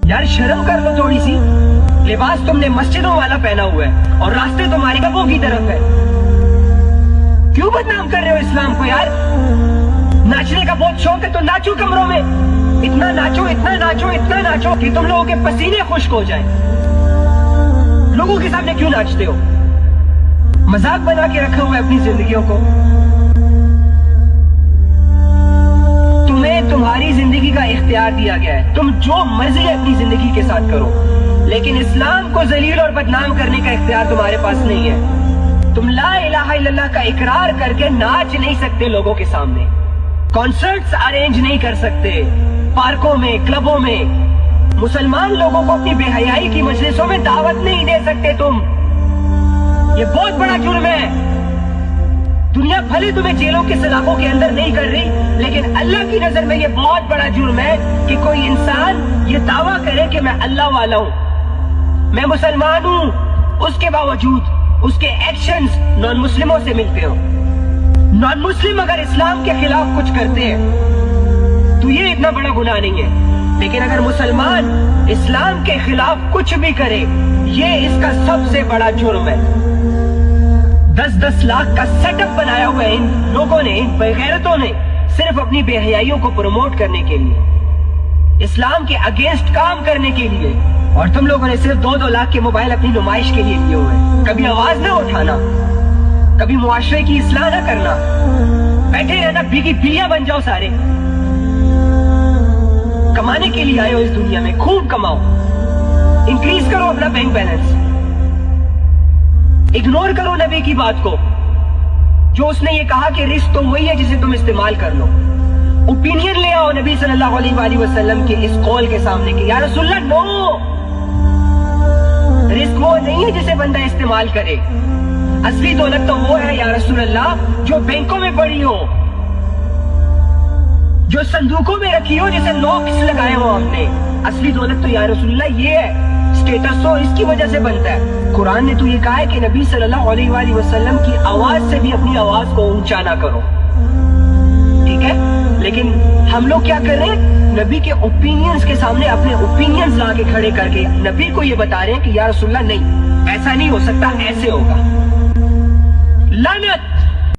यार शर्म कर लो थोड़ी सी, लिबास तुमने मस्जिदों वाला पहना हुआ है और रास्ते तुम्हारी कब्रों की तरफ है। क्यों बदनाम कर रहे हो इस्लाम को यार? नाचने का बहुत शौक है तो नाचो कमरों में, इतना नाचो इतना नाचो इतना नाचो कि तुम लोगों के पसीने खुश्क हो जाएं। लोगों के सामने क्यों नाचते हो? मजाक बना के रखा हुआ है अपनी जिंदगियों को। तुम्हें तुम्हारी जिंदगी का इख्तियार दिया गया है, तुम जो मर्जी अपनी जिंदगी के साथ करो, लेकिन इस्लाम को जलील और बदनाम करने का इख्तियार तुम्हारे पास नहीं है। तुम ला इलाहा इल्लल्लाह का इकरार करके नाच नहीं सकते लोगों के सामने, कॉन्सर्ट्स अरेंज नहीं कर सकते पार्कों में, क्लबों में, मुसलमान लोगों को अपनी बेहयाई की मजलिसों में दावत नहीं दे सकते तुम। ये बहुत बड़ा जुर्म है। दुनिया भले तुम्हें जेलों के सलाखों के अंदर नहीं कर रही, लेकिन अल्लाह की नजर में ये बहुत बड़ा जुर्म है कि कोई इंसान ये दावा करे कि मैं अल्लाह वाला हूँ, मैं मुसलमान हूँ, उसके बावजूद उसके एक्शंस नॉन मुस्लिमों से मिलते हो। नॉन मुस्लिम अगर इस्लाम के खिलाफ कुछ करते हैं तो ये इतना बड़ा गुनाह नहीं है, लेकिन अगर मुसलमान इस्लाम के खिलाफ कुछ भी करे, ये इसका सबसे बड़ा जुर्म है। 10-10 लाख का सेटअप बनाया हुआ है इन लोगों ने, इन बेगैरतों ने, सिर्फ अपनी बेहयाइयों को प्रमोट करने के लिए, इस्लाम के अगेंस्ट काम करने के लिए। और तुम लोगों ने सिर्फ 2-2 लाख के मोबाइल अपनी नुमाइश के लिए लिए हुए हैं। कभी आवाज ना उठाना, कभी मुआशरे की इस्लाह ना करना, बैठे रहना, भीगी बिल्लियां बन जाओ सारे। कमाने के लिए आए हो इस दुनिया में, खूब कमाओ, इंक्रीज करो अपना बैंक बैलेंस, इग्नोर करो नबी की बात को, जो उसने ये कहा कि रिस्क तो वही है जिसे तुम इस्तेमाल कर लो। ओपिनियन ले आओ नबी सल्लल्लाहु अलैहि वसल्लम के इस कॉल के सामने कि या रसूलल्लाह नो, रिस्क वो नहीं है जिसे बंदा इस्तेमाल करे, असली दौलत तो वो है या रसूलल्लाह जो बैंकों में पड़ी हो, जो संदूकों में रखी हो, जिसे लॉक्स लगाए हो हमने। असली दौलत तो या रसूलल्लाह ये है, स्टेटस तो इसकी वजह से बनता है। कुरान ने तो ये कहा है कि नबी सल्लल्लाहु अलैहि वसल्लम की आवाज से भी अपनी आवाज को ऊंचा ना करो, ठीक है? लेकिन हम लोग क्या कर रहे हैं? नबी के ओपिनियंस के सामने अपने ओपिनियंस ला के खड़े करके नबी को ये बता रहे हैं कि या रसूलल्लाह नहीं, ऐसा नहीं हो सकता, ऐसे होगा। लानत।